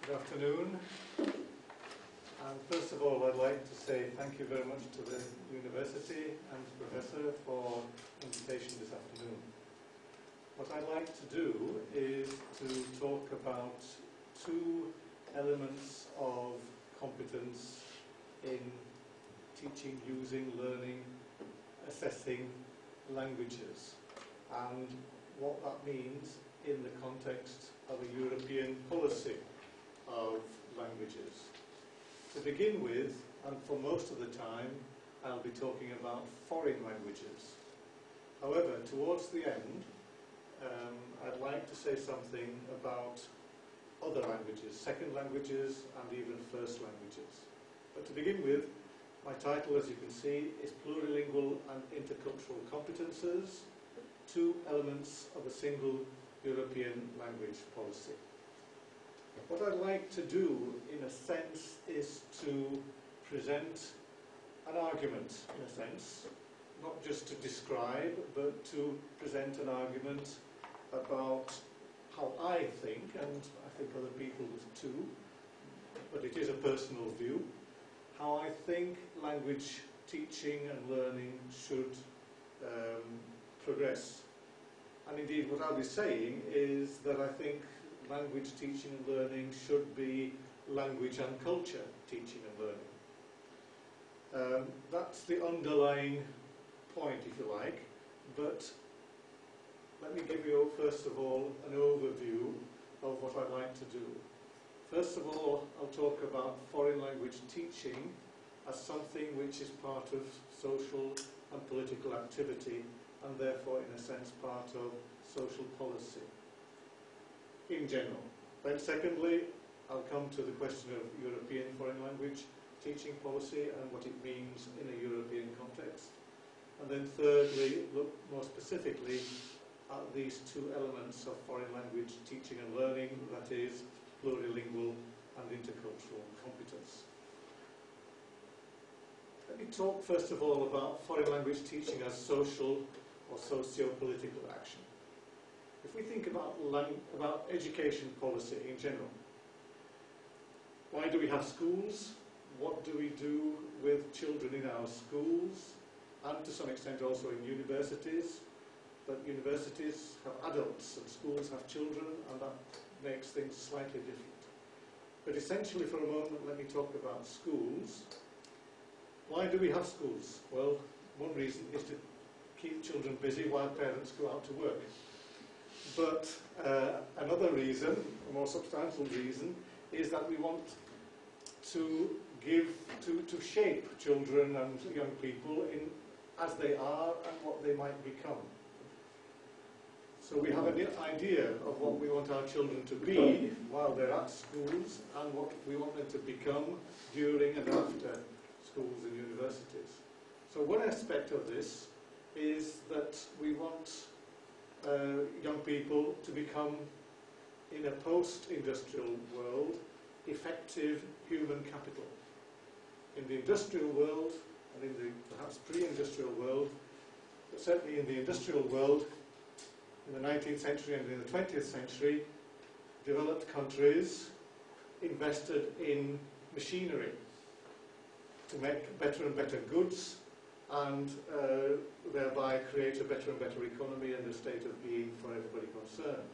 Good afternoon. And first of all, I'd like to say thank you very much to the University and the Professor for the invitation this afternoon. What I'd like to do is to talk about two elements of competence in teaching, using, learning, assessing languages, and what that means in the context of a European policy of languages. To begin with, and for most of the time, I'll be talking about foreign languages. However, towards the end, I'd like to say something about other languages, second languages, and even first languages. But to begin with, my title, as you can see, is Plurilingual and Intercultural Competences, two elements of a single European language policy. What I'd like to do, in a sense, is to present an argument, in a sense, not just to describe, but to present an argument about how I think, and I think other people too, but it is a personal view, how I think language teaching and learning should progress. And indeed, what I'll be saying is that I think language teaching and learning should be language and culture teaching and learning. That's the underlying point, if you like, but let me give you, first of all, an overview of what I'd like to do. First of all, I'll talk about foreign language teaching as something which is part of social and political activity, and therefore, in a sense, part of social policy in general. Then secondly, I'll come to the question of European foreign language teaching policy and what it means in a European context. And then thirdly, look more specifically at these two elements of foreign language teaching and learning, that is, plurilingual and intercultural competence. Let me talk first of all about foreign language teaching as social or socio-political action. If we think about education policy in general, why do we have schools? What do we do with children in our schools? And to some extent also in universities. But universities have adults and schools have children, and that makes things slightly different. But essentially, for a moment, let me talk about schools. Why do we have schools? Well, one reason is to keep children busy while parents go out to work. But another reason, a more substantial reason, is that we want to shape children and young people as they are and what they might become. So we have an idea of what we want our children to be while they're at schools and what we want them to become during and after schools and universities. So one aspect of this is that we want young people to become, in a post-industrial world, effective human capital. In the industrial world, and in the perhaps pre-industrial world, but certainly in the industrial world, in the 19th century and in the 20th century, developed countries invested in machinery to make better and better goods and thereby create a better and better economy and a state of being for everybody concerned.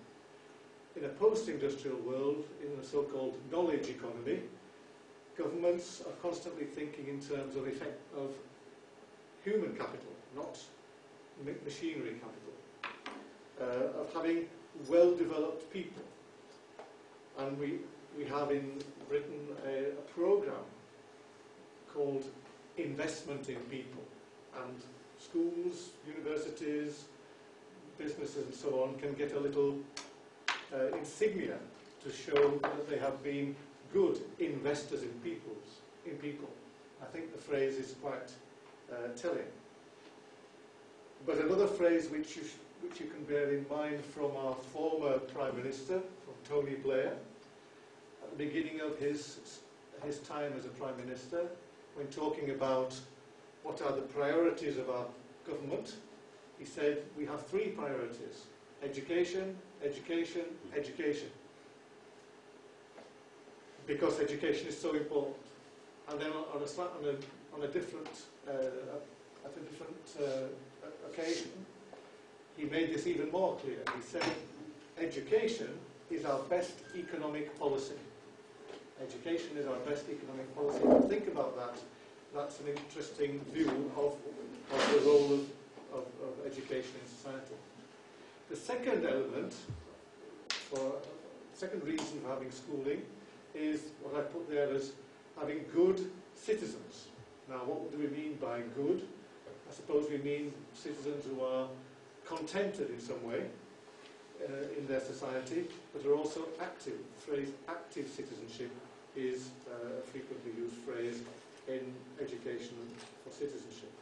In a post-industrial world, in the so-called knowledge economy, governments are constantly thinking in terms of human capital, not machinery capital, of having well-developed people. And we have in Britain a program called Investment in People. And schools, universities, businesses and so on can get a little insignia to show that they have been good investors in people. I think the phrase is quite telling. But another phrase which you can bear in mind from our former Prime Minister, from Tony Blair, at the beginning of his time as a Prime Minister, when talking about what are the priorities of our government, he said we have three priorities: education, education, education. because education is so important. And then on a different occasion, he made this even more clear. He said, education is our best economic policy. Education is our best economic policy. If you think about that, that's an interesting view of the role of education in society. The second element, second reason for having schooling, is what I put there as having good citizens. Now, what do we mean by good? I suppose we mean citizens who are contented in some way in their society, but are also active. The phrase active citizenship is a frequently used phrase in education for citizenship.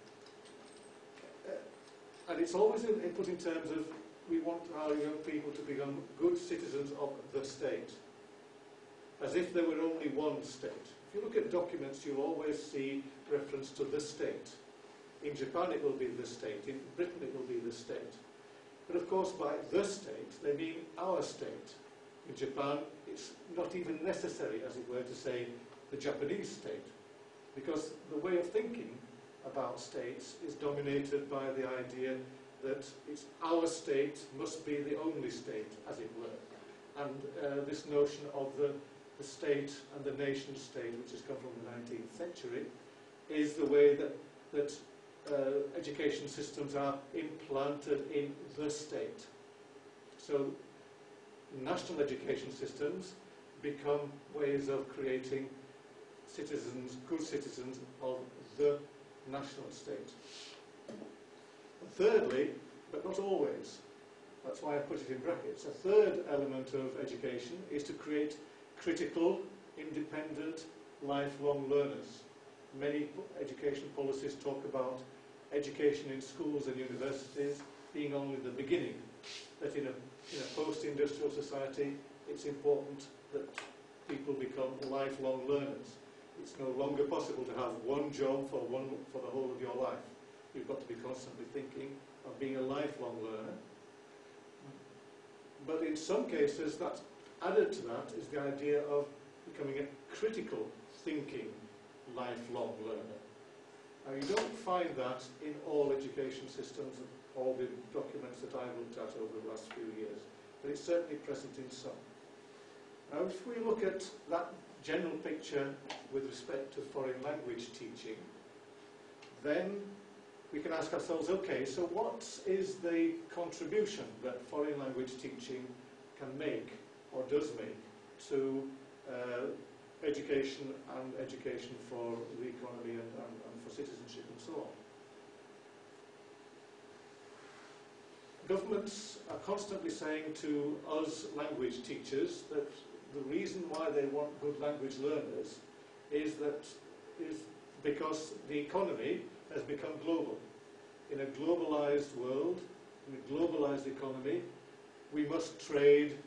And it's always put in terms of we want our young people to become good citizens of the state, as if there were only one state. If you look at documents, you'll always see reference to the state. In Japan it will be the state, in Britain it will be the state. But of course by the state, they mean our state. In Japan, it's not even necessary, as it were, to say the Japanese state, because the way of thinking about states is dominated by the idea that it's our state must be the only state, as it were. And this notion of the state and the nation state, which has come from the 19th century, is the way that education systems are implanted in the state. So national education systems become ways of creating citizens, good citizens of the national state. And thirdly, but not always, that's why I put it in brackets, a third element of education is to create critical, independent, lifelong learners. Many education policies talk about education in schools and universities being only the beginning, that in a post-industrial society it's important that people become lifelong learners. It's no longer possible to have one job for the whole of your life. You've got to be constantly thinking of being a lifelong learner. But in some cases, that's added to that is the idea of becoming a critical thinking lifelong learner. Now, you don't find that in all education systems, all the documents that I've looked at over the last few years, but it's certainly present in some. Now, if we look at that general picture with respect to foreign language teaching, then we can ask ourselves, okay, so what is the contribution that foreign language teaching can make, or does make, to education and education for the economy and for citizenship and so on? Governments are constantly saying to us language teachers that the reason why they want good language learners is because the economy has become global. In a globalized world, in a globalized economy, we must trade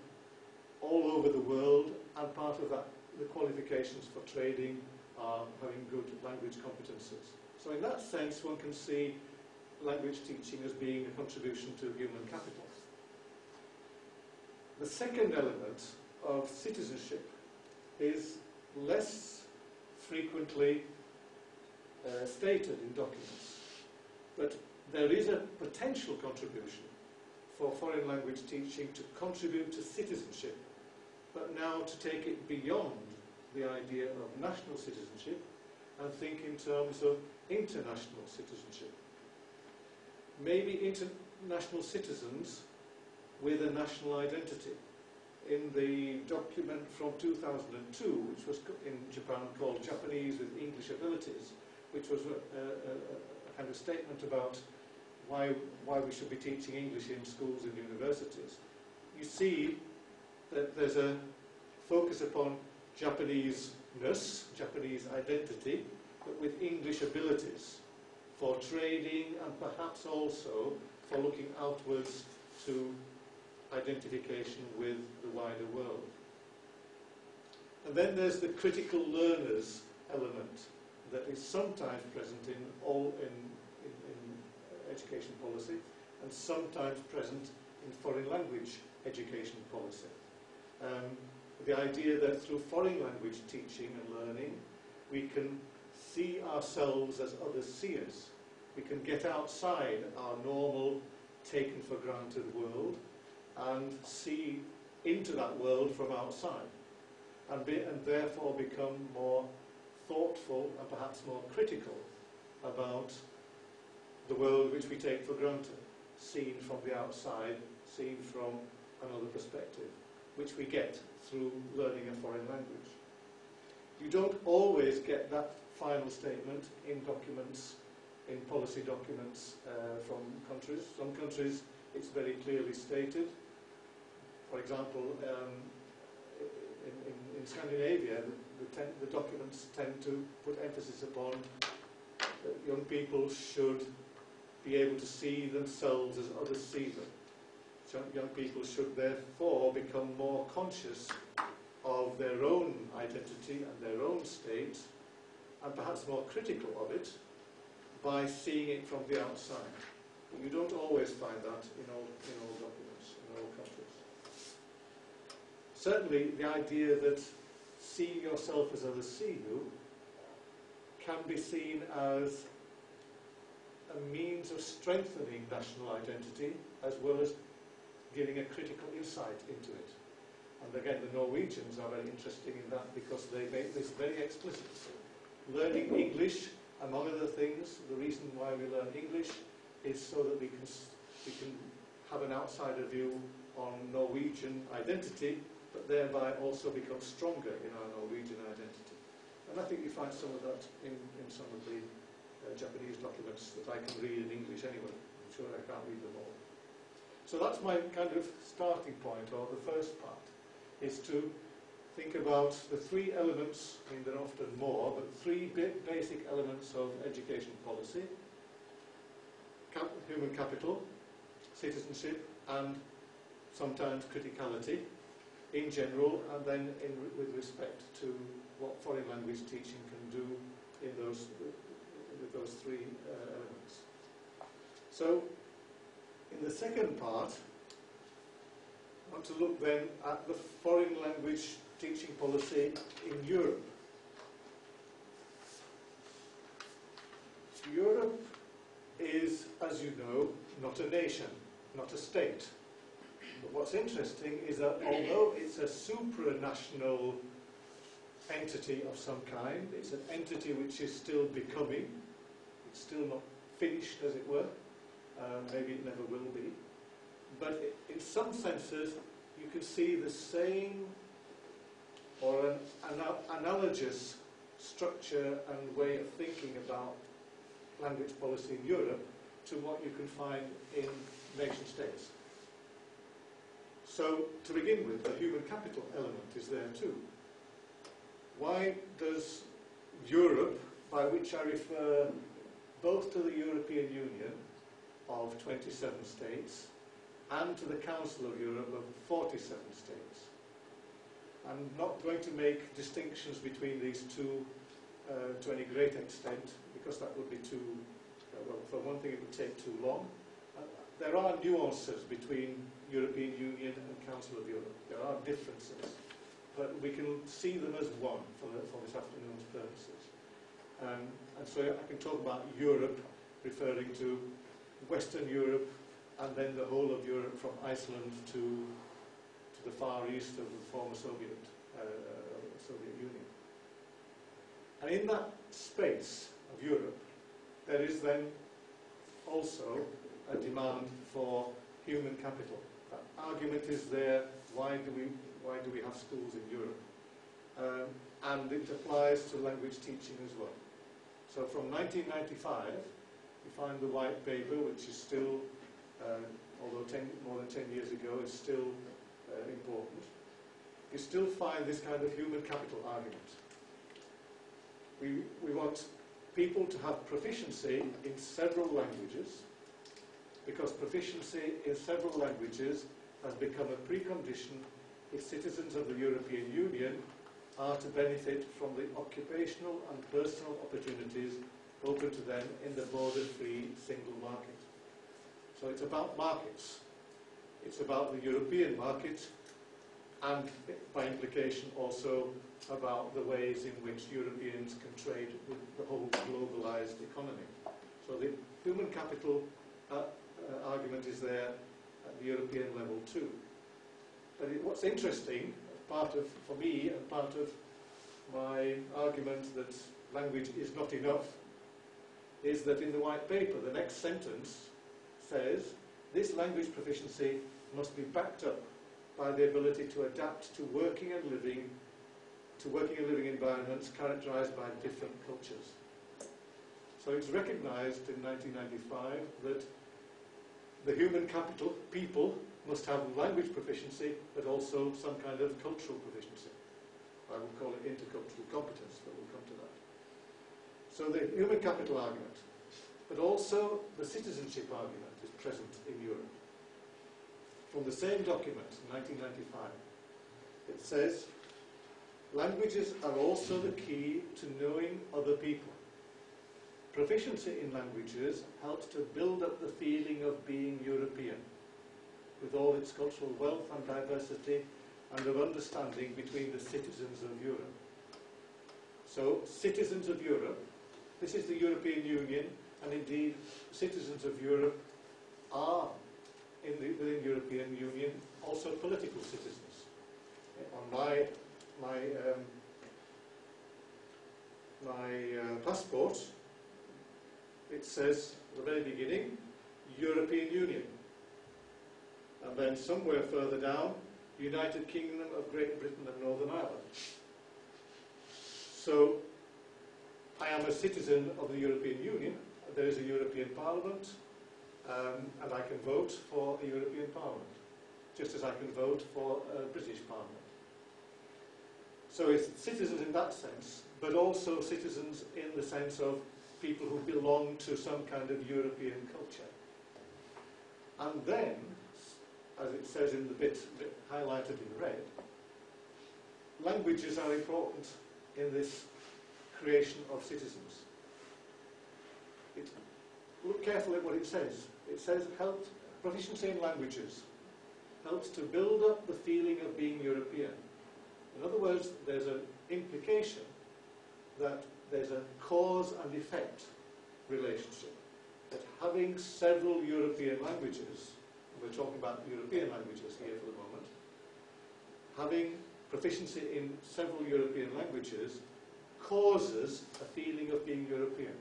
all over the world, and part of that, the qualifications for trading are having good language competences. So in that sense, one can see language teaching as being a contribution to human capital. The second element of citizenship is less frequently stated in documents, but there is a potential contribution for foreign language teaching to contribute to citizenship, but now to take it beyond the idea of national citizenship and think in terms of international citizenship. Maybe international citizens with a national identity. In the document from 2002, which was in Japan called Japanese with English Abilities, which was a kind of statement about why we should be teaching English in schools and universities, you see that there's a focus upon Japanese-ness, Japanese identity, but with English abilities for trading and perhaps also for looking outwards to identification with the wider world. And then there's the critical learners element that is sometimes present in education policy and sometimes present in foreign language education policy. The idea that through foreign language teaching and learning, we can see ourselves as others see us. We can get outside our normal, taken for granted world and see into that world from outside, and therefore become more thoughtful and perhaps more critical about the world which we take for granted, seen from the outside, seen from another perspective, which we get through learning a foreign language. You don't always get that final statement in documents, in policy documents from countries. Some countries it's very clearly stated. For example, in Scandinavia, the documents tend to put emphasis upon that young people should be able to see themselves as others see them. So young people should therefore become more conscious of their own identity and their own state, and perhaps more critical of it, by seeing it from the outside. But you don't always find that in all documents, in all countries. Certainly, the idea that seeing yourself as others see you can be seen as a means of strengthening national identity, as well as giving a critical insight into it. And again, the Norwegians are very interesting in that because they make this very explicit. Learning English, among other things, the reason why we learn English is so that we can have an outsider view on Norwegian identity, but thereby also become stronger in our Norwegian identity. And I think you find some of that in some of the Japanese documents that I can read in English anyway. I'm sure I can't read them all. So that's my kind of starting point, or the first part, is to think about the three elements, I mean there are often more, but three basic elements of education policy: human capital, citizenship, and sometimes criticality in general, and then with respect to what foreign language teaching can do in with those three elements. So, in the second part, I want to look then at the foreign language teaching policy in Europe. Europe is, as you know, not a nation, not a state. But what's interesting is that although it's a supranational entity of some kind, it's an entity which is still becoming, it's still not finished, as it were, maybe it never will be, but in some senses you can see the same or an analogous structure and way of thinking about language policy in Europe to what you can find in nation states. So, to begin with, the human capital element is there too. Why does Europe, by which I refer both to the European Union of 27 states and to the Council of Europe of 47 states? I'm not going to make distinctions between these two to any great extent, because that would be too, well, for one thing it would take too long. There are nuances between European Union and Council of Europe. There are differences, but we can see them as one for this afternoon's purposes. And so I can talk about Europe referring to Western Europe and then the whole of Europe from Iceland to the far east of the former Soviet Union. And in that space of Europe, there is then also a demand for human capital. That argument is there. Why do we have schools in Europe? And it applies to language teaching as well. So from 1995, you find the white paper, which is still, although more than 10 years ago, is still important. You still find this kind of human capital argument. We want people to have proficiency in several languages, because proficiency in several languages has become a precondition if citizens of the European Union are to benefit from the occupational and personal opportunities open to them in the border-free single market. So it's about markets. It's about the European market and by implication also about the ways in which Europeans can trade with the whole globalized economy. So the human capital argument is there at the European level too. But what's interesting, for me, and part of my argument that language is not enough, is that in the white paper, the next sentence says, this language proficiency must be backed up by the ability to adapt to working and living environments characterized by different cultures. So it's recognized in 1995 that the human capital, people, must have language proficiency, but also some kind of cultural proficiency. I would call it intercultural competence, but we'll come to that. So the human capital argument, but also the citizenship argument is present in Europe. From the same document, 1995, it says, languages are also the key to knowing other people. Proficiency in languages helps to build up the feeling of being European, with all its cultural wealth and diversity and of understanding between the citizens of Europe. So, citizens of Europe, this is the European Union, and indeed, citizens of Europe are, within the European Union, also political citizens. On my passport, it says, at the very beginning, European Union. And then somewhere further down, United Kingdom of Great Britain and Northern Ireland. So, I am a citizen of the European Union. There is a European Parliament, and I can vote for a European Parliament, just as I can vote for a British Parliament. So it's citizens in that sense, but also citizens in the sense of people who belong to some kind of European culture. And then, as it says in the bit highlighted in red, languages are important in this creation of citizens. Look carefully at what it says. It says, proficiency in languages helps to build up the feeling of being European. In other words, there's an implication that there's a cause and effect relationship. That having several European languages, we're talking about European languages here for the moment, having proficiency in several European languages causes a feeling of being European.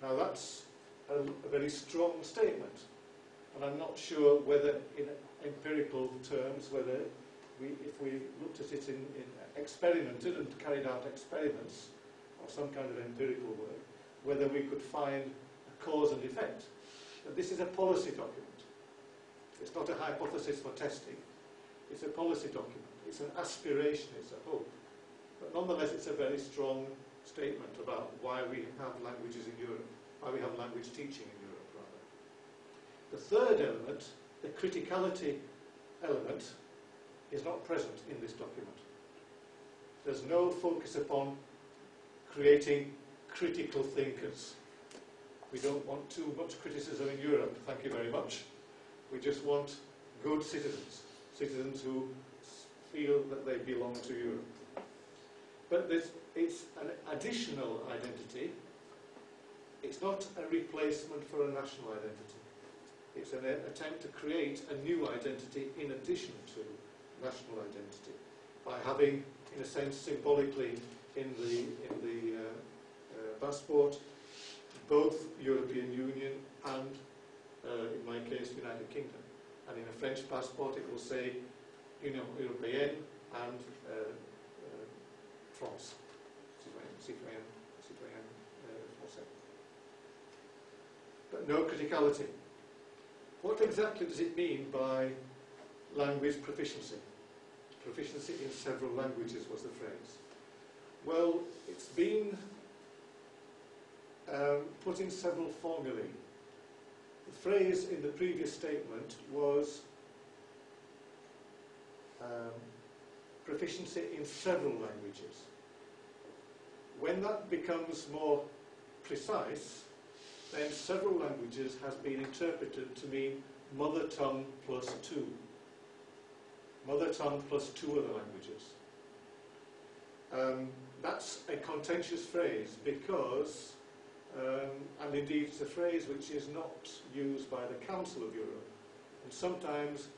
Now that's a very strong statement, and I'm not sure whether in empirical terms, whether if we looked at it in experimented and carried out experiments or some kind of empirical work, whether we could find a cause and effect. But this is a policy document. It's not a hypothesis for testing. It's a policy document. It's an aspiration, it's a hope. But nonetheless, it's a very strong statement about why we have languages in Europe, why we have language teaching in Europe, rather. The third element, the criticality element, is not present in this document. There's no focus upon creating critical thinkers. We don't want too much criticism in Europe, thank you very much. We just want good citizens, citizens who feel that they belong to Europe. But it's an additional identity. It's not a replacement for a national identity. It's an attempt to create a new identity in addition to national identity by having, in a sense, symbolically in the passport, both European Union and, in my case, United Kingdom. And in a French passport, it will say Union Européenne and France, citoyen français. But no criticality. What exactly does it mean by language proficiency? Proficiency in several languages was the phrase. Well, it's been put in several formulae. The phrase in the previous statement was proficiency in several languages. When that becomes more precise, then several languages has been interpreted to mean mother tongue plus two. mother tongue plus 2 other languages. That's a contentious phrase because, and indeed it's a phrase which is not used by the Council of Europe. And sometimes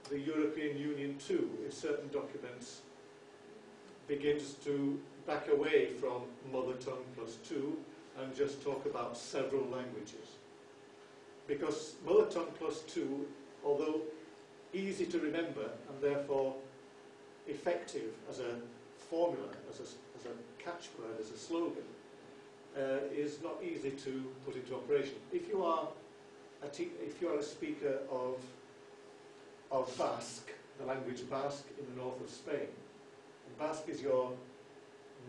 the European Union too, in certain documents, begins to back away from mother tongue plus 2 and just talk about several languages. Because mother tongue plus 2, although easy to remember and therefore effective as a formula, as a catchword, as a slogan, is not easy to put into operation. If you are a speaker of Basque, the language Basque in the north of Spain, and Basque is your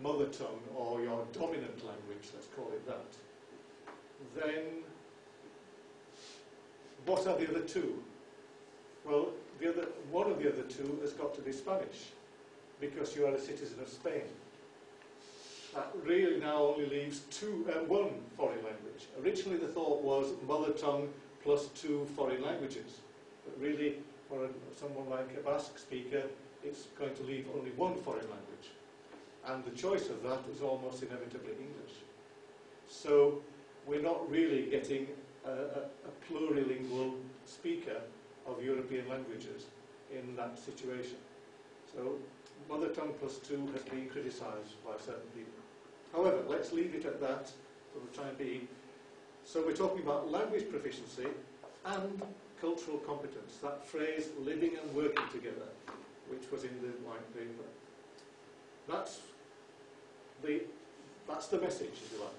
mother tongue or your dominant language, let's call it that, then what are the other two? Well, one of the other two has got to be Spanish, because you are a citizen of Spain. That really now only leaves one foreign language. Originally the thought was mother tongue plus 2 foreign languages. But really, for someone like a Basque speaker, it's going to leave only one foreign language. And the choice of that is almost inevitably English. So we're not really getting a plurilingual speaker of European languages in that situation. So mother tongue plus 2 has been criticised by certain people. However, let's leave it at that for the time being. So we're talking about language proficiency and cultural competence, that phrase living and working together, which was in the white paper. That's the message, if you like.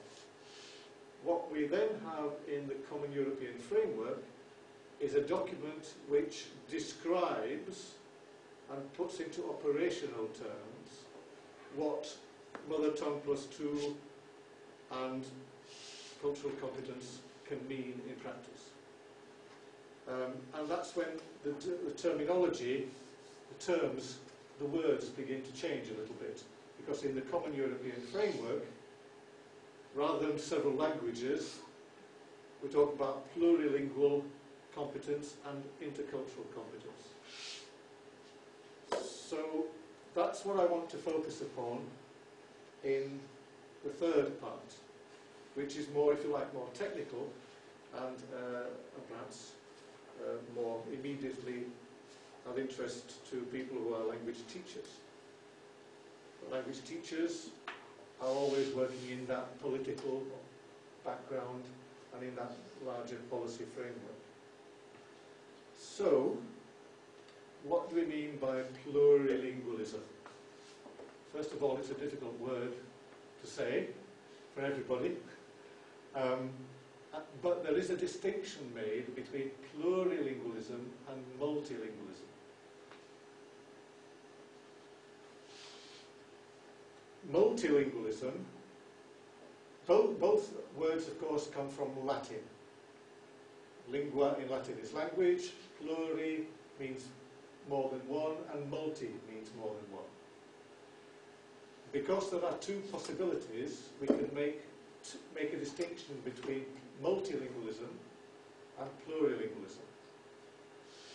What we then have in the Common European Framework is a document which describes and puts into operational terms what mother tongue plus 2 and cultural competence can mean in practice. And that's when the terminology, the terms, the words begin to change a little bit. Because in the Common European Framework, rather than several languages, we talk about plurilingual competence and intercultural competence. So that's what I want to focus upon in the third part, which is more, if you like, more technical and perhaps more immediately of interest to people who are language teachers. But language teachers are always working in that political background and in that larger policy framework. So, what do we mean by plurilingualism? First of all, it's a difficult word to say for everybody, but there is a distinction made between plurilingualism and multilingualism. Multilingualism, both words of course come from Latin. Lingua in Latin is language, pluri means more than one, and multi means more than one. Because there are two possibilities, we can make a distinction between multilingualism and plurilingualism.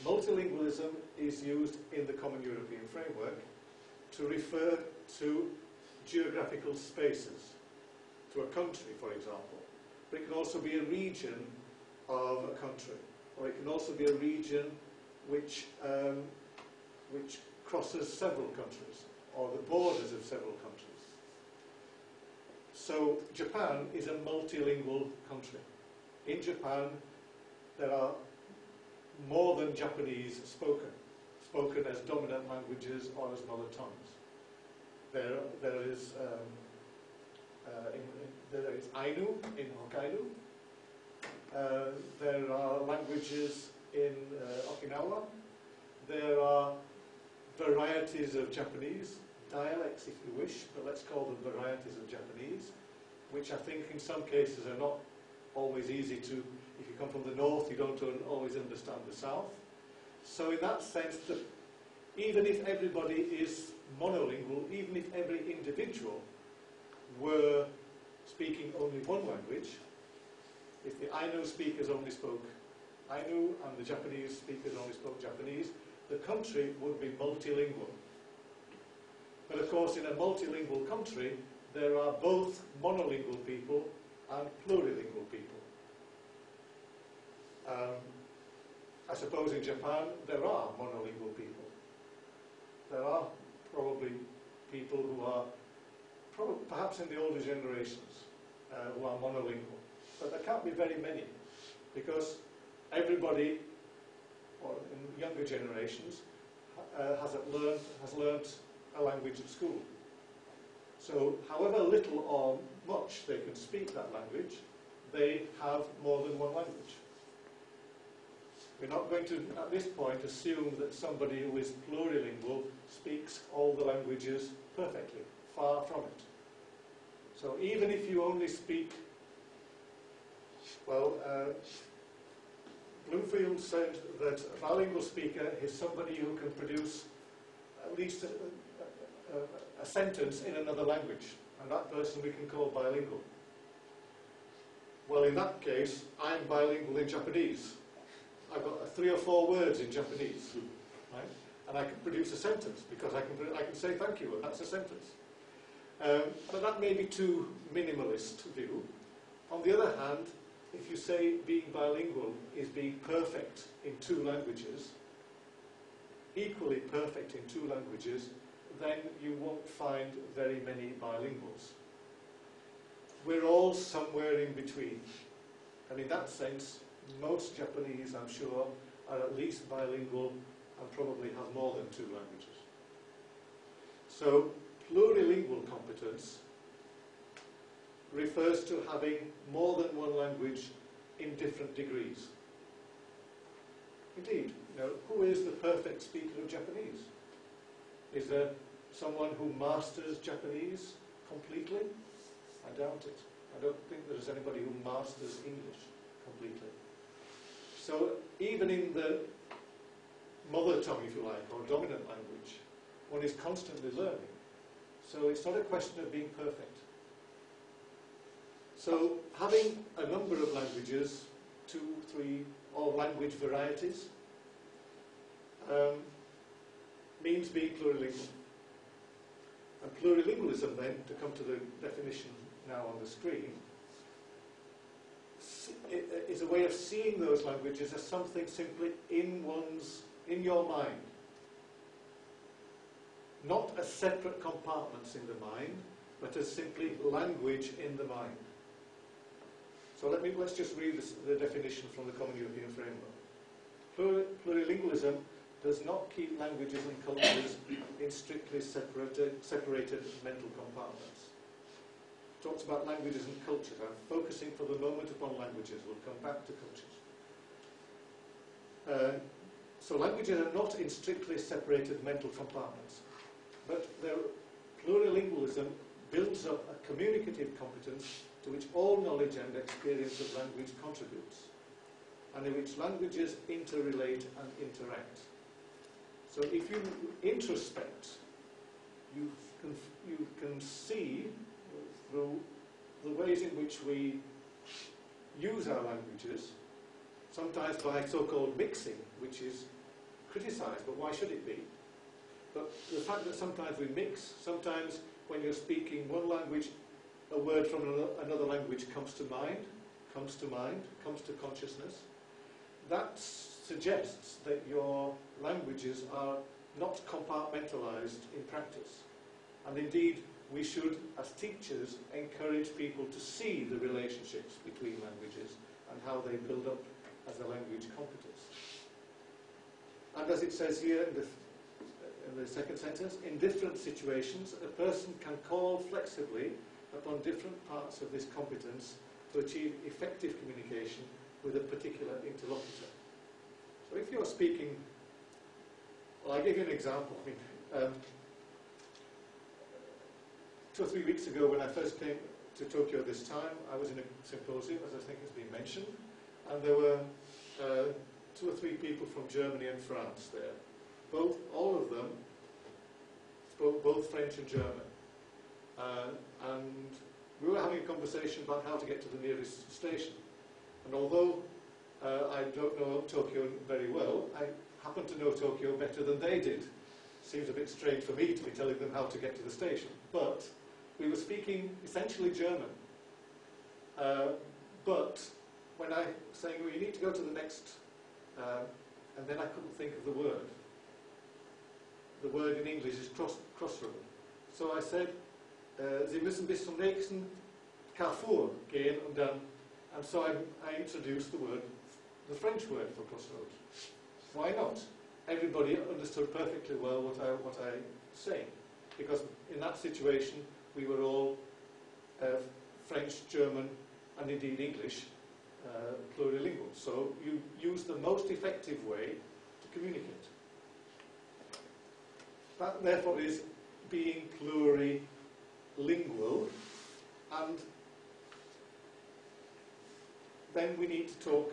Multilingualism is used in the Common European Framework to refer to geographical spaces, to a country, for example. But it can also be a region of a country, or it can also be a region which crosses several countries, or the borders of several countries. So Japan is a multilingual country. In Japan, there are more than Japanese spoken as dominant languages or as mother tongues. There is Ainu in Hokkaido. There are languages in Okinawa. There are varieties of Japanese, dialects if you wish, but let's call them varieties of Japanese, which I think in some cases are not always easy to, if you come from the north, you don't always understand the south. So in that sense, even if everybody is monolingual, even if every individual were speaking only one language, if the Ainu speakers only spoke Ainu and the Japanese speakers only spoke Japanese, the country would be multilingual. But of course, in a multilingual country, there are both monolingual people and plurilingual people. I suppose in Japan there are monolingual people. There are probably people who are, perhaps in the older generations, who are monolingual. But there can't be very many, because everybody, or in younger generations, has learnt a language at school. So however little or much they can speak that language, they have more than one language. We're not going to, at this point, assume that somebody who is plurilingual speaks all the languages perfectly. Far from it. So even if you only speak, well, Bloomfield said that a bilingual speaker is somebody who can produce at least a sentence in another language, and that person we can call bilingual. Well, in that case, I'm bilingual in Japanese. I've got 3 or 4 words in Japanese, right? And I can produce a sentence because I can say thank you, and that's a sentence. But that may be too minimalist view. On the other hand, if you say being bilingual is being perfect in 2 languages, equally perfect in 2 languages, then you won't find very many bilinguals. We're all somewhere in between. And in that sense, most Japanese, I'm sure, are at least bilingual and probably have more than 2 languages. So, plurilingual competence refers to having more than one language in different degrees. Indeed, who is the perfect speaker of Japanese? Is there someone who masters Japanese completely? I doubt it. I don't think there's anybody who masters English completely. So even in the mother tongue, if you like, or dominant language, one is constantly learning. So it's not a question of being perfect. So having a number of languages, 2, 3, or language varieties, means being plurilingual. And plurilingualism then, to come to the definition now on the screen, is a way of seeing those languages as something simply in your mind. Not as separate compartments in the mind, but as simply language in the mind. So let's just read the definition from the Common European Framework. Plurilingualism does not keep languages and cultures in strictly separated mental compartments. It talks about languages and cultures. I'm focusing for the moment upon languages. We'll come back to cultures. So languages are not in strictly separated mental compartments, but plurilingualism builds up a communicative competence to which all knowledge and experience of language contributes, and in which languages interrelate and interact. So if you introspect, you can see through the ways in which we use our languages, sometimes by so-called mixing, which is criticised, but why should it be? But the fact that sometimes we mix, sometimes when you're speaking one language, a word from another language comes to consciousness, that suggests that your languages are not compartmentalized in practice. And indeed, we should, as teachers, encourage people to see the relationships between languages and how they build up as a language competence. And as it says here in the second sentence, in different situations, a person can call flexibly upon different parts of this competence to achieve effective communication with a particular interlocutor. So if you're speaking, well, I'll give you an example. I mean, 2 or 3 weeks ago when I first came to Tokyo this time, I was in a symposium, as I think has been mentioned, and there were 2 or 3 people from Germany and France there. All of them spoke both French and German. And we were having a conversation about how to get to the nearest station. And although I don't know Tokyo very well, I happen to know Tokyo better than they did. Seems a bit strange for me to be telling them how to get to the station, but we were speaking essentially German. But when I was saying, well, you need to go to the next, and then I couldn't think of the word. The word in English is crossroad. So I said, Sie müssen bis zum nächsten Carrefour gehen, and so I introduced the French word for crossroads. Why not? Everybody understood perfectly well what I say, because in that situation we were all French, German, and indeed English plurilingual. So you use the most effective way to communicate. That therefore is being plurilingual, and then we need to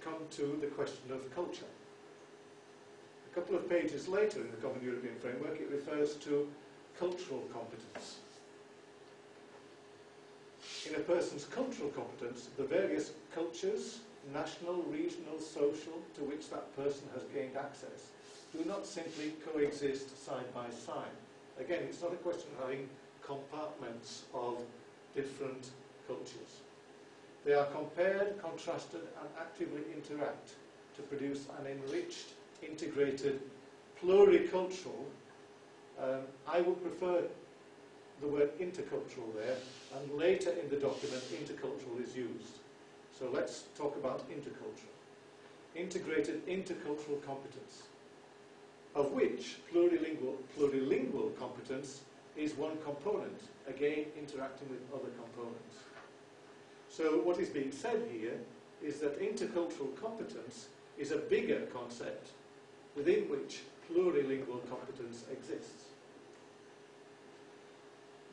come to the question of culture. A couple of pages later in the Common European Framework, it refers to cultural competence. In a person's cultural competence, the various cultures, national, regional, social, to which that person has gained access, do not simply coexist side by side. Again, it's not a question of having compartments of different cultures. They are compared, contrasted, and actively interact to produce an enriched, integrated, pluricultural. I would prefer the word intercultural there, and later in the document, intercultural is used. So let's talk about intercultural. Integrated intercultural competence, of which plurilingual competence is one component, again interacting with other components. So what is being said here is that intercultural competence is a bigger concept within which plurilingual competence exists.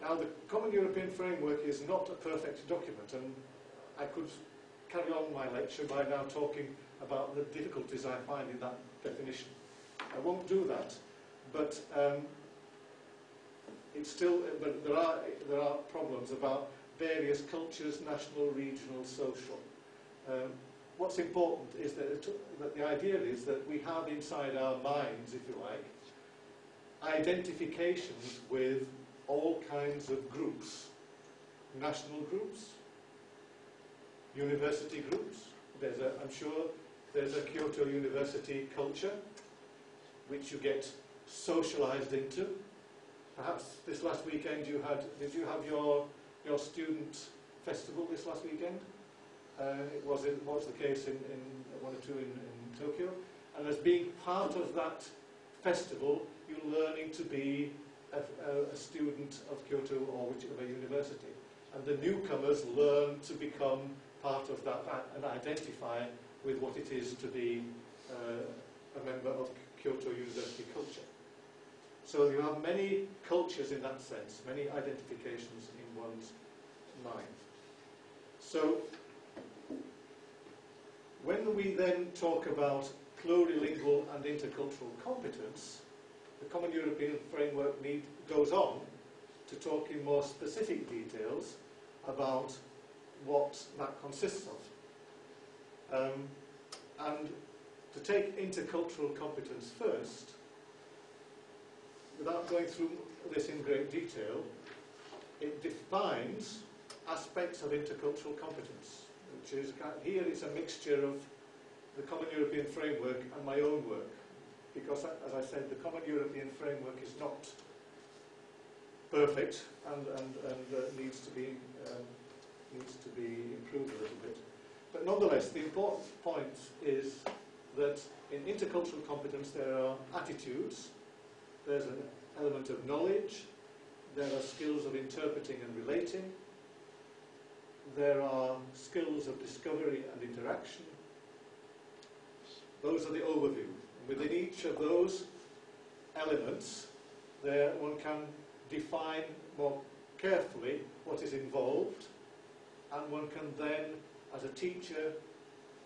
Now, the Common European Framework is not a perfect document, and I could carry on my lecture by now talking about the difficulties I find in that definition. I won't do that, but but there are problems about various cultures, national, regional, social. What's important is that the idea is that we have inside our minds, if you like, identifications with all kinds of groups. National groups, university groups. I'm sure there's a Kyoto University culture which you get socialized into. Perhaps this last weekend did you have your student festival this last weekend? It was the case in one or two in Tokyo. And as being part of that festival, you're learning to be a student of Kyoto or whichever university. And the newcomers learn to become part of that and identify with what it is to be a member of Kyoto University culture. So you have many cultures in that sense, many identifications in one's mind. So when we then talk about plurilingual and intercultural competence, the Common European Framework goes on to talk in more specific details about what that consists of. And to take intercultural competence first, without going through this in great detail, it defines aspects of intercultural competence, which is, here it's a mixture of the Common European Framework and my own work, because, as I said, the Common European Framework is not perfect and needs to be improved a little bit. But nonetheless, the important point is that in intercultural competence there are attitudes, there's an element of knowledge, there are skills of interpreting and relating, there are skills of discovery and interaction. Those are the overview. Within each of those elements, one can define more carefully what is involved, and one can then, as a teacher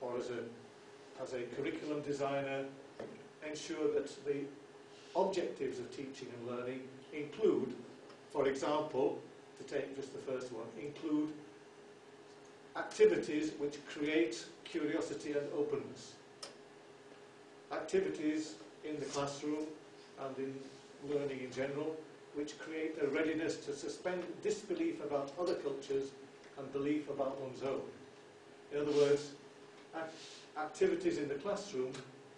or as a curriculum designer, ensure that the objectives of teaching and learning include, for example, to take just the first one, include activities which create curiosity and openness. activities in the classroom and in learning in general which create a readiness to suspend disbelief about other cultures and belief about one's own. In other words, activities in the classroom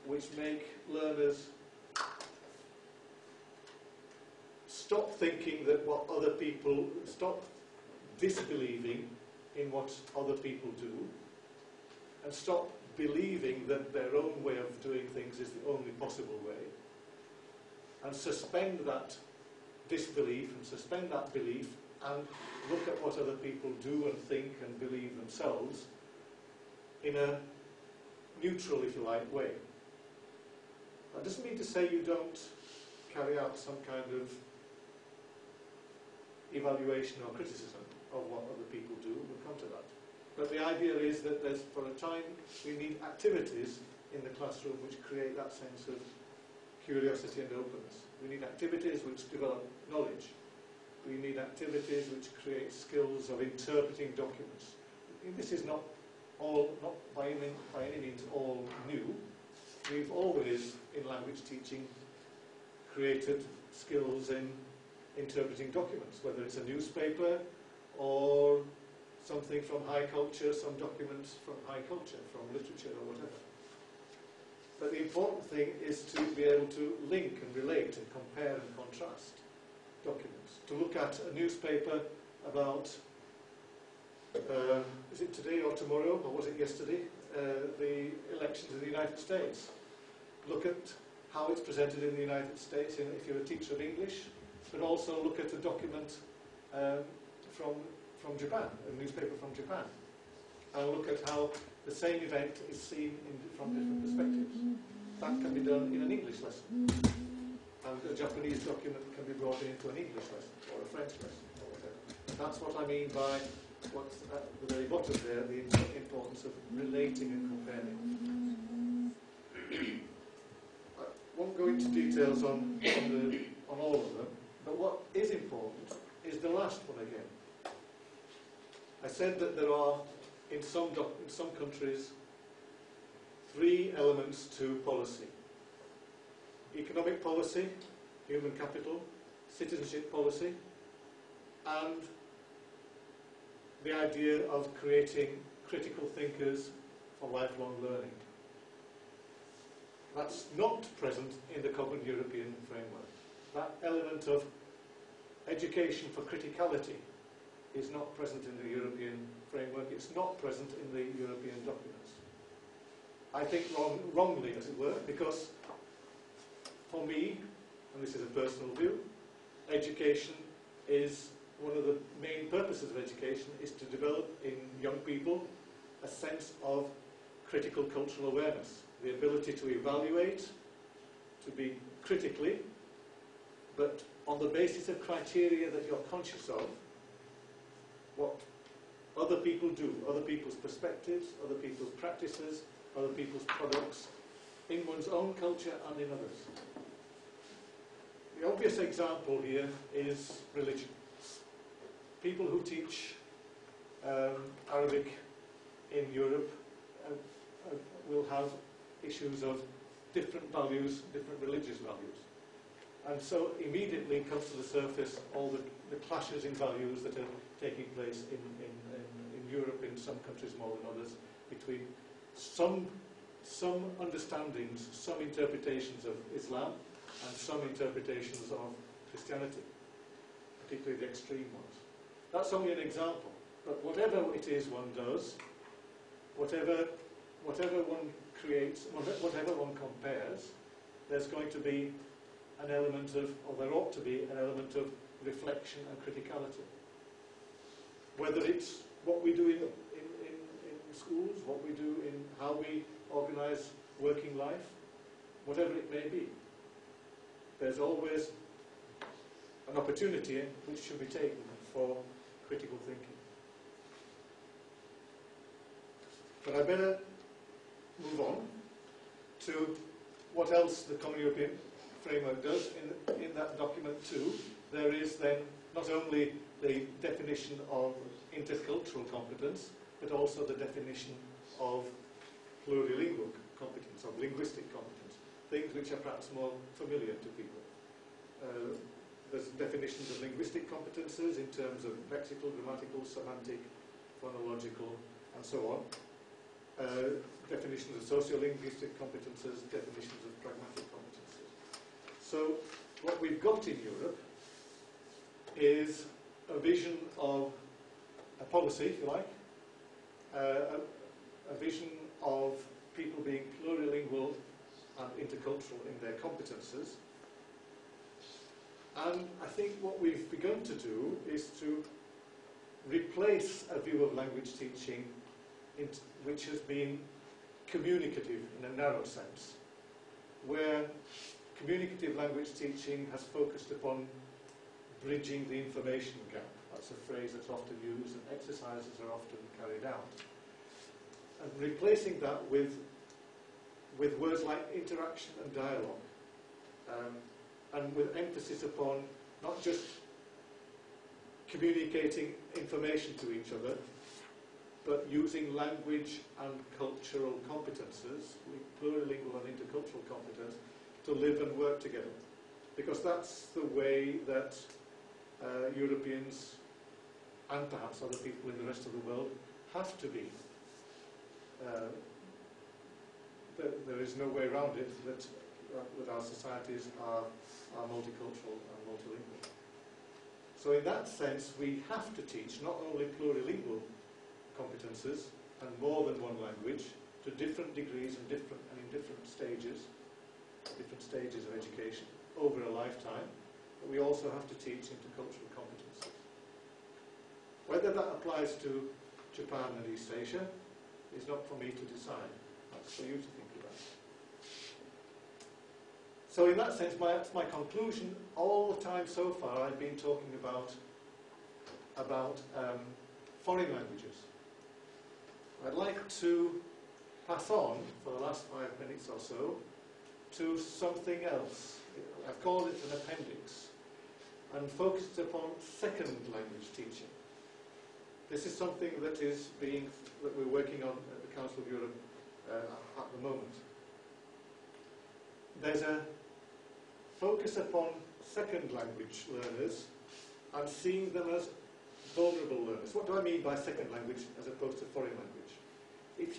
which make learners stop thinking that stop disbelieving in what other people do, and stop believing that their own way of doing things is the only possible way, and suspend that disbelief and suspend that belief and look at what other people do and think and believe themselves in a neutral, if you like, way. That doesn't mean to say you don't carry out some kind of evaluation or criticism of what other people do. We'll come to that. But the idea is that for a time we need activities in the classroom which create that sense of curiosity and openness. We need activities which develop knowledge. We need activities which create skills of interpreting documents. This is not by any means all new. We've always, in language teaching, created skills in interpreting documents, whether it's a newspaper or something from high culture, some documents from high culture, from literature or whatever. But the important thing is to be able to link and relate and compare and contrast documents. To look at a newspaper about, is it today or tomorrow, or was it yesterday, the elections in the United States. Look at how it's presented in the United States if you're a teacher of English, but also look at a document from Japan, a newspaper from Japan, and look at how the same event is seen from different perspectives. That can be done in an English lesson, and a Japanese document can be brought into an English lesson or a French lesson or whatever. That's what I mean by what's at the very bottom there, the importance of relating and comparing. I won't go into details on all of them, but what is important is the last one again. I said that there are, in some countries, 3 elements to policy: economic policy, human capital, citizenship policy, and the idea of creating critical thinkers for lifelong learning. That's not present in the Common European Framework. That element of education for criticality is not present in the European Framework. It's not present in the European documents. I think wrongly, as it were, because for me, and this is a personal view, education is one of the main purposes of education is to develop in young people a sense of critical cultural awareness, the ability to evaluate, to be critically, but on the basis of criteria that you're conscious of, what other people do, other people's perspectives, other people's practices, other people's products, in one's own culture and in others. The obvious example here is religion. People who teach Arabic in Europe will have issues of different values, different religious values. And so immediately comes to the surface all the clashes in values that are taking place in Europe, in some countries more than others, between some understandings, some interpretations of Islam and some interpretations of Christianity, particularly the extreme ones. That's only an example, but whatever it is one does, whatever one creates, whatever one compares, there's going to be an element of, or there ought to be an element of reflection and criticality. Whether it's what we do in schools, what we do in how we organise working life, whatever it may be, there's always an opportunity which should be taken for critical thinking. But I better move on to what else the Common European Framework does. In that document too, there is then not only the definition of intercultural competence, but also the definition of plurilingual competence, of linguistic competence. things which are perhaps more familiar to people. There's definitions of linguistic competences in terms of lexical, grammatical, semantic, phonological, and so on. Definitions of sociolinguistic competences, definitions of pragmatic competences. So what we've got in Europe is a vision of a policy, if you like, a vision of people being plurilingual and intercultural in their competences. And I think what we've begun to do is to replace a view of language teaching which has been communicative in a narrow sense, where communicative language teaching has focused upon bridging the information gap. That's a phrase that's often used, and exercises are often carried out. And replacing that with words like interaction and dialogue, and with emphasis upon not just communicating information to each other, but using language and cultural competences, plurilingual and intercultural competence, to live and work together. Because that's the way that Europeans and perhaps other people in the rest of the world have to be. There is no way around it that our societies are multicultural and multilingual. So in that sense, we have to teach not only plurilingual competences and more than one language to different degrees and in different stages of education over a lifetime, but we also have to teach intercultural competences. Whether that applies to Japan and East Asia is not for me to decide. That's for you to think about. So in that sense, that's my conclusion. All the time so far, I've been talking about foreign languages. I'd like to pass on, for the last 5 minutes or so, to something else. I've called it an appendix, and focused upon second language teaching. This is something that we're working on at the Council of Europe at the moment. There's a focus upon second language learners and seeing them as vulnerable learners. What do I mean by second language as opposed to foreign language? If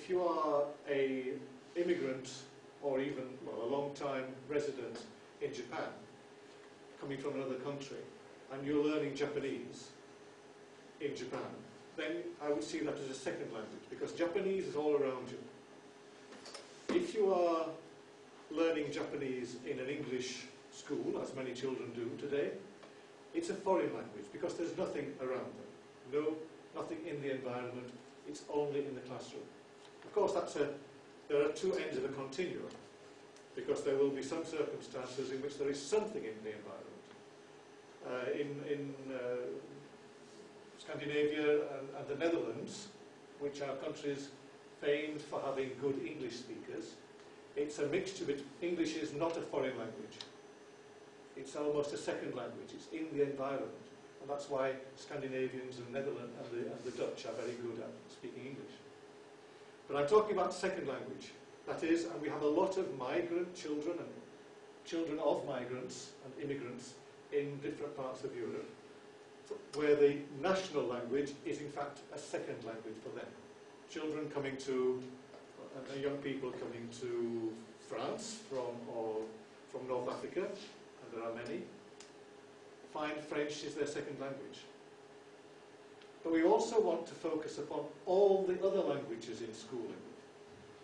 you are a immigrant or even a long-time resident in Japan, coming from another country, and you're learning Japanese in Japan, then I would see that as a second language, because Japanese is all around you. If you are learning Japanese in an English school, as many children do today, it's a foreign language, because there's nothing around them. Nothing in the environment, it's only in the classroom. Of course, there are two ends of a continuum, because there will be some circumstances in which there is something in the environment. In Scandinavia and the Netherlands, which are countries famed for having good English speakers, it's a mixture. English is not a foreign language. It's almost a second language. It's in the environment. And that's why Scandinavians and Netherlands and the Dutch are very good at speaking English. But I'm talking about second language. That is, and we have a lot of migrant children and children of migrants and immigrants in different parts of Europe, where the national language is in fact a second language for them. Children coming to, young people coming to France from North Africa, and there are many, find French is their second language. But we also want to focus upon all the other languages in schooling,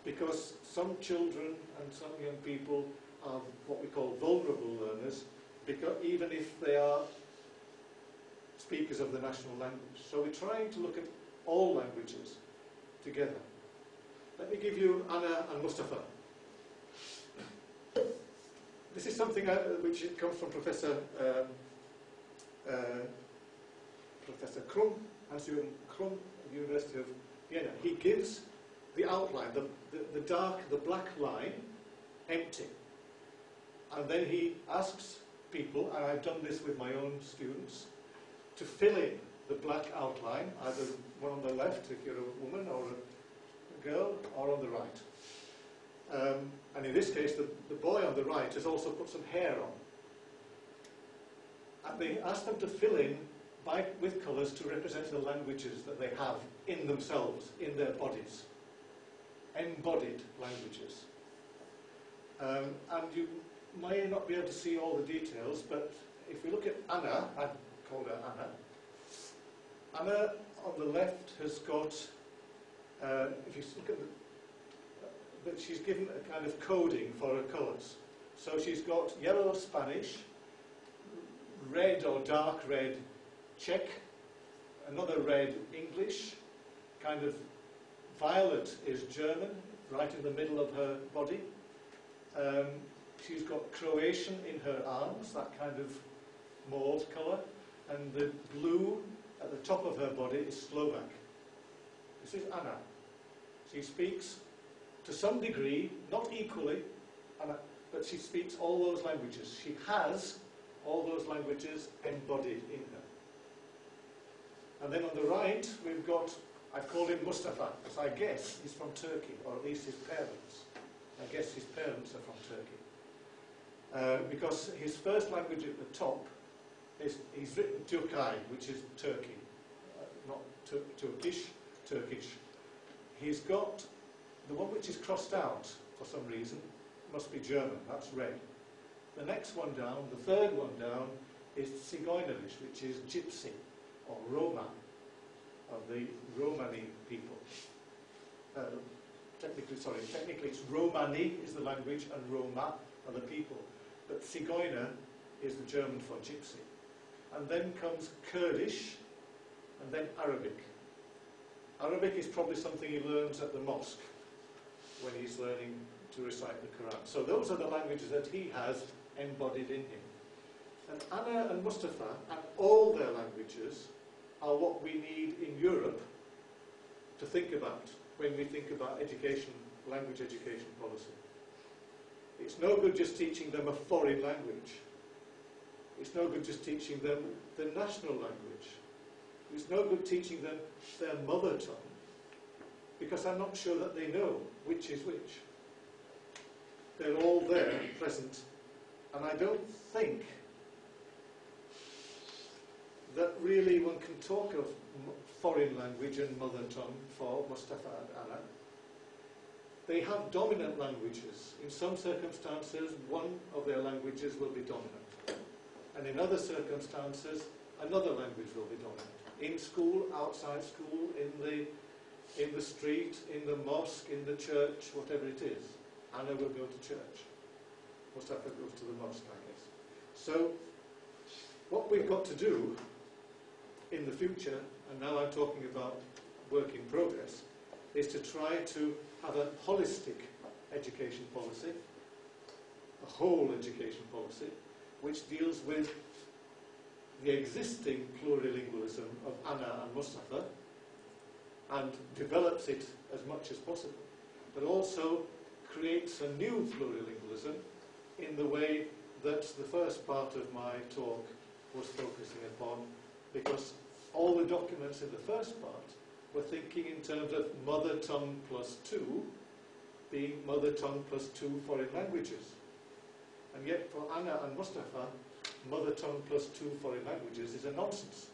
because some children and some young people are what we call vulnerable learners, because even if they are speakers of the national language. So we're trying to look at all languages together. Let me give you Anna and Mustafa. This is something which comes from Professor Krum, Hans-Jürgen Krum, at the University of Vienna. He gives the outline, the black line, empty. And then he asks people, and I've done this with my own students, to fill in the black outline, either one on the left if you're a woman, or girl or on the right. And in this case, the boy on the right has also put some hair on. And they ask them to fill in with colours to represent the languages that they have in themselves, in their bodies. Embodied languages. And you may not be able to see all the details, but if we look at Anna, I'd call her Anna. Anna on the left has got, if you look at but she's given a kind of coding for her colours. So she's got yellow Spanish, red or dark red Czech, another red English, kind of violet is German, right in the middle of her body. She's got Croatian in her arms, that kind of mauve colour, and the blue at the top of her body is Slovak. This is Anna. She speaks to some degree, not equally, but she speaks all those languages. She has all those languages embodied in her. And then on the right, we've got, I call him Mustafa, because I guess he's from Turkey, or at least his parents. I guess his parents are from Turkey. Because his first language at the top is, he's written Türkei, which is Turkey, not Turkish. He's got the one which is crossed out for some reason, must be German, that's red. The next one down, the third one down, is Zigeunerisch, which is Gypsy, or Roma, of the Romani people. Technically it's Romani is the language, and Roma are the people. But Zigeuner is the German for Gypsy. And then comes Kurdish, and then Arabic. Arabic is probably something he learns at the mosque when he's learning to recite the Quran. So those are the languages that he has embodied in him. And Anna and Mustafa and all their languages are what we need in Europe to think about when we think about education, language education policy. It's no good just teaching them a foreign language. It's no good just teaching them the national language. It's no good teaching them their mother tongue, because I'm not sure that they know which is which. They're all there, present, and I don't think that really one can talk of foreign language and mother tongue for Mustafa and Anna. They have dominant languages. In some circumstances, one of their languages will be dominant. And in other circumstances, another language will be dominant. In school, outside school, in the street, in the mosque, in the church, whatever it is. Anna will go to church. Mustafa goes to the mosque, I guess. So, what we've got to do in the future, and now I'm talking about work in progress, is to try to have a holistic education policy, a whole education policy, which deals with the existing plurilingualism of Anna and Mustafa and develops it as much as possible, but also creates a new plurilingualism in the way that the first part of my talk was focusing upon, because all the documents in the first part were thinking in terms of mother tongue plus 2 being mother tongue plus 2 foreign languages. And yet for Anna and Mustafa, mother tongue plus 2 foreign languages is a nonsense.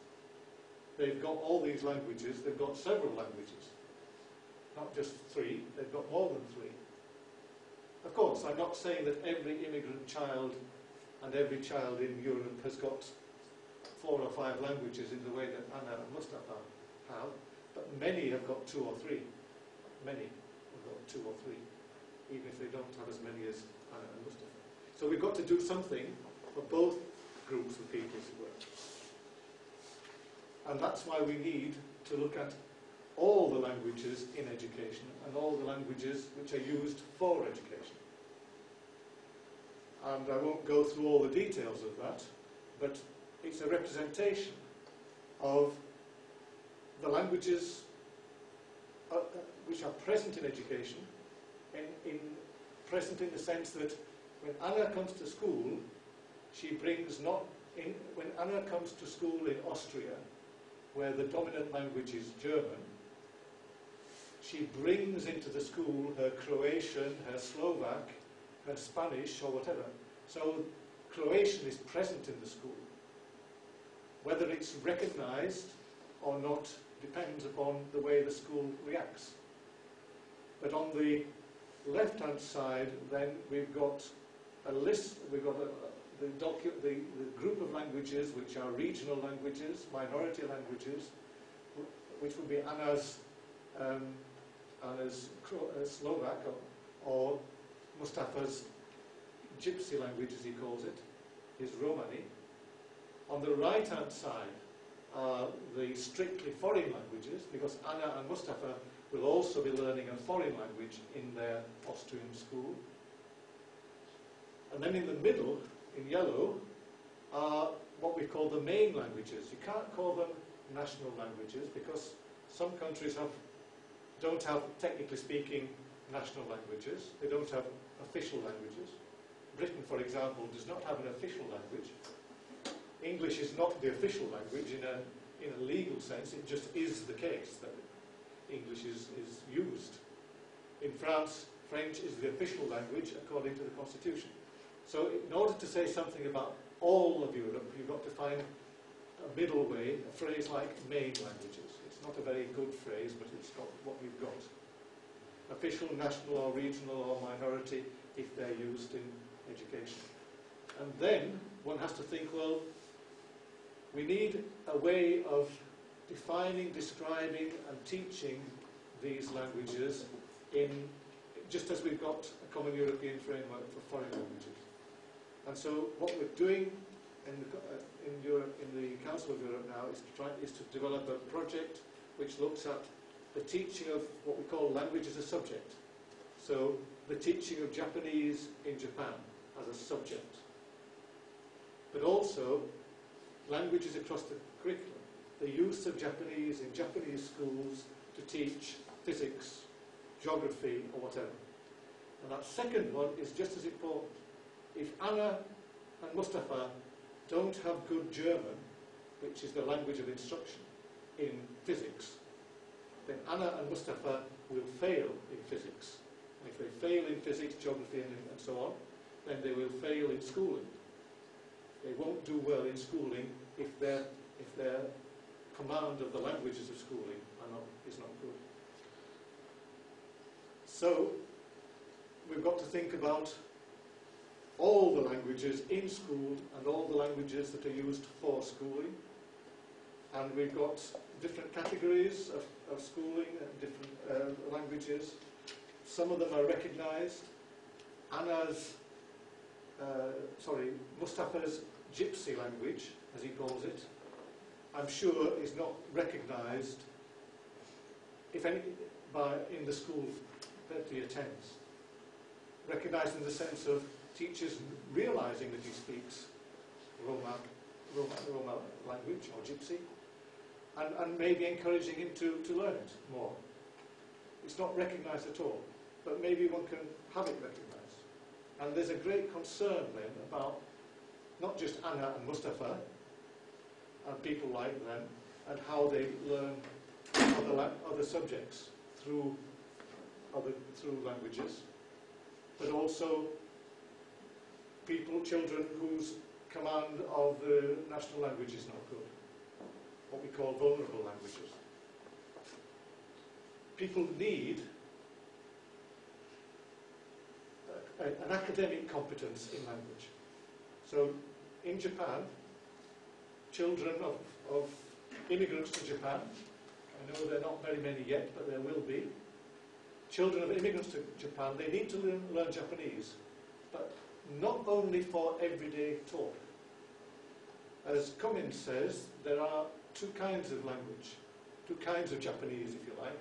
They've got all these languages, they've got several languages. Not just 3, they've got more than 3. Of course, I'm not saying that every immigrant child and every child in Europe has got 4 or 5 languages in the way that Anna and Mustafa have, but many have got 2 or 3. Many have got 2 or 3, even if they don't have as many as Anna and Mustafa. So we've got to do something for both groups of people to work. And that's why we need to look at all the languages in education and all the languages which are used for education. And I won't go through all the details of that, but it's a representation of the languages which are present in education, present in the sense that when Anna comes to school, she brings when Anna comes to school in Austria, where the dominant language is German, she brings into the school her Croatian, her Slovak, her Spanish, or whatever. So Croatian is present in the school. Whether it's recognised or not depends upon the way the school reacts. But on the left-hand side, then we've got a list. We've got the group of languages which are regional languages, minority languages, which would be Anna's Slovak, or Mustafa's Gypsy language, as he calls it, his Romani. On the right-hand side are the strictly foreign languages, because Anna and Mustafa will also be learning a foreign language in their Austrian school. And then in the middle, in yellow, are what we call the main languages. You can't call them national languages because some countries don't have, technically speaking, national languages. They don't have official languages. Britain, for example, does not have an official language. English is not the official language in a legal sense. It just is the case that English is used. In France, French is the official language according to the Constitution. So in order to say something about all of Europe, you've got to find a middle way, a phrase like main languages. It's not a very good phrase, but it's got what we've got. Official, national or regional or minority if they're used in education. And then one has to think, well, we need a way of defining, describing and teaching these languages just as we've got a common European framework for foreign languages. And so what we're doing in the Council of Europe now is to develop a project which looks at the teaching of what we call language as a subject. So the teaching of Japanese in Japan as a subject. But also languages across the curriculum. The use of Japanese in Japanese schools to teach physics, geography or whatever. And that second one is just as important. If Anna and Mustafa don't have good German, which is the language of instruction, in physics, then Anna and Mustafa will fail in physics. And if they fail in physics, geography and so on, then they will fail in schooling. They won't do well in schooling if their command of the languages of schooling is not good. So we've got to think about all the languages in school and all the languages that are used for schooling. And we've got different categories of schooling and different languages. Some of them are recognised. Mustafa's Gypsy language, as he calls it, I'm sure is not recognised, if any, in the school that he attends. Recognised in the sense of teachers realising that he speaks Roma language or Gypsy, and maybe encouraging him to learn it more. It's not recognised at all, but maybe one can have it recognised. And there's a great concern then about not just Anna and Mustafa and people like them and how they learn other subjects through languages, but also children whose command of the national language is not good, what we call vulnerable languages. People need an academic competence in language. So in Japan, children of immigrants to Japan, I know there are not very many yet, but there will be, children of immigrants to Japan, they need to learn Japanese, but not only for everyday talk. As Cummins says, there are two kinds of language, two kinds of Japanese, if you like.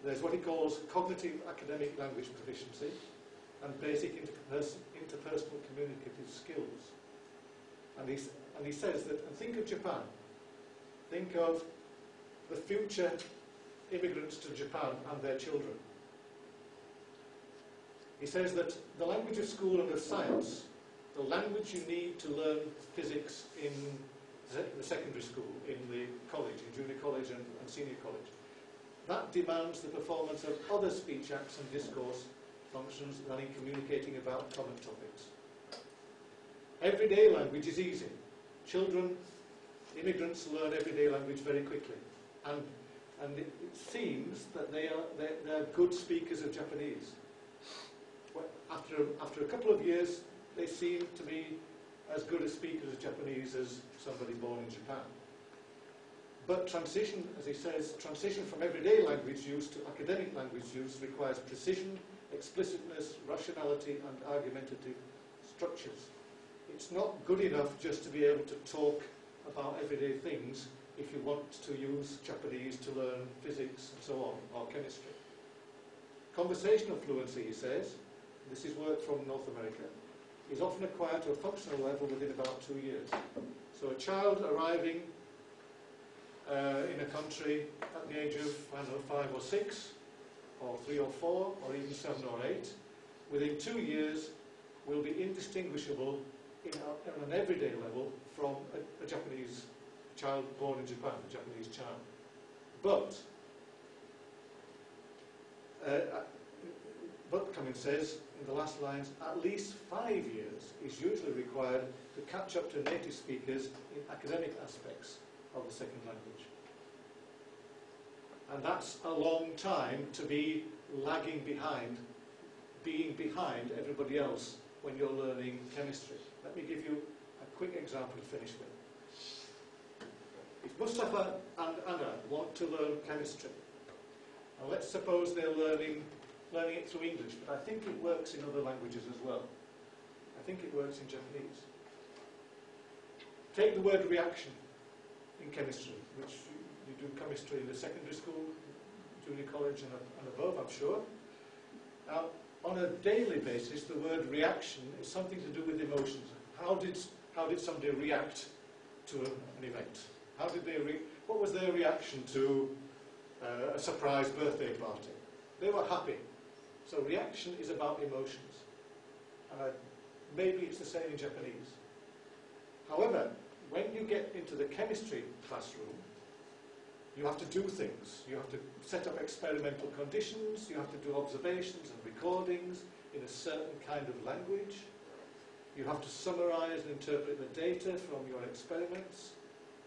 There's what he calls cognitive academic language proficiency and basic interpersonal communicative skills. And he says that, and think of Japan, think of the future immigrants to Japan and their children. He says that the language of school and of science, the language you need to learn physics in the secondary school, in the college, in junior college and senior college, That demands the performance of other speech acts and discourse functions than in communicating about common topics. Everyday language is easy. Children, immigrants learn everyday language very quickly. And it seems that they're good speakers of Japanese. After a couple of years, they seem to be as good a speakers of Japanese as somebody born in Japan. But transition, as he says, transition from everyday language use to academic language use requires precision, explicitness, rationality, and argumentative structures. It's not good enough just to be able to talk about everyday things if you want to use Japanese to learn physics and so on, or chemistry. Conversational fluency, he says, this is work from North America, is often acquired to a functional level within about 2 years. So a child arriving in a country at the age of, I don't know, 5 or 6, or 3 or 4, or even 7 or 8, within 2 years will be indistinguishable on an everyday level from a Japanese child born in Japan, a Japanese child. But Cummins says in the last lines, at least 5 years is usually required to catch up to native speakers in academic aspects of the second language. And that's a long time to be lagging behind, being behind everybody else when you're learning chemistry. Let me give you a quick example to finish with. If Mustafa and Anna want to learn chemistry, and let's suppose they're learning it through English, but I think it works in other languages as well. I think it works in Japanese. Take the word reaction in chemistry, which you do chemistry in the secondary school, junior college and above, I'm sure. Now, on a daily basis, the word reaction is something to do with emotions. How did somebody react to an event? What was their reaction to a surprise birthday party? They were happy. So reaction is about emotions. And maybe it's the same in Japanese. However, when you get into the chemistry classroom, you have to do things. You have to set up experimental conditions, you have to do observations and recordings in a certain kind of language. You have to summarize and interpret the data from your experiments.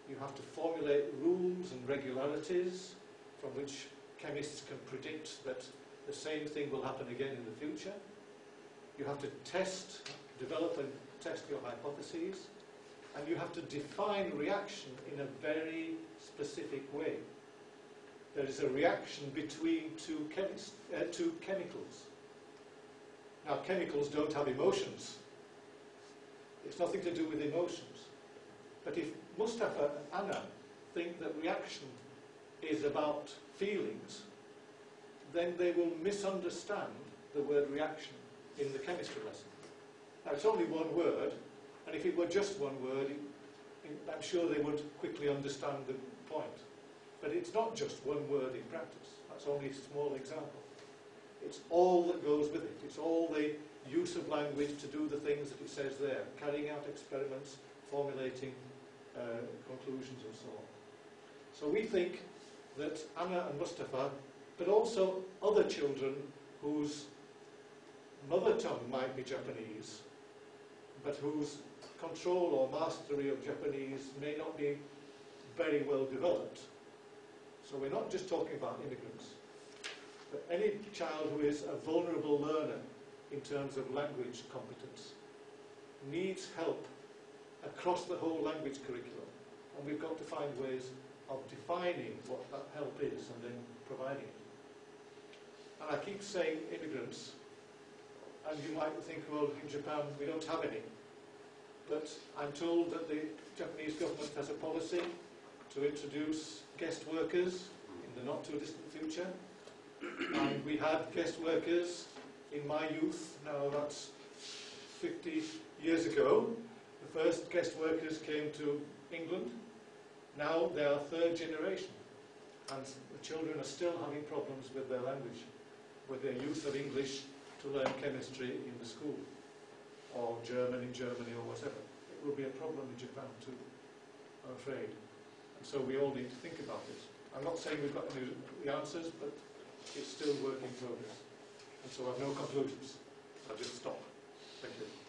You have to formulate rules and regularities from which chemists can predict that the same thing will happen again in the future. You have to develop and test your hypotheses. And you have to define reaction in a very specific way. There is a reaction between two chemicals. Now, chemicals don't have emotions. It's nothing to do with emotions. But if Mustafa and Anna think that reaction is about feelings, then they will misunderstand the word reaction in the chemistry lesson. Now, it's only one word, and if it were just one word, I'm sure they would quickly understand the point. But it's not just one word in practice. That's only a small example. It's all that goes with it. It's all the use of language to do the things that it says there, carrying out experiments, formulating conclusions and so on. So we think that Anna and Mustafa, but also other children whose mother tongue might be Japanese, but whose control or mastery of Japanese may not be very well developed. So we're not just talking about immigrants, but any child who is a vulnerable learner in terms of language competence needs help across the whole language curriculum. And we've got to find ways of defining what that help is and then providing it. And I keep saying immigrants, and you might think, well, in Japan we don't have any. But I'm told that the Japanese government has a policy to introduce guest workers in the not too distant future. And we had guest workers in my youth, now that's 50 years ago. The first guest workers came to England. Now they are third generation. And the children are still having problems with their language, with their use of English to learn chemistry in the school, or German in Germany or whatever. It will be a problem in Japan too, I'm afraid. And so we all need to think about it. I'm not saying we've got the answers, but it's still work in progress. And so I have no conclusions. I'll just stop. Thank you.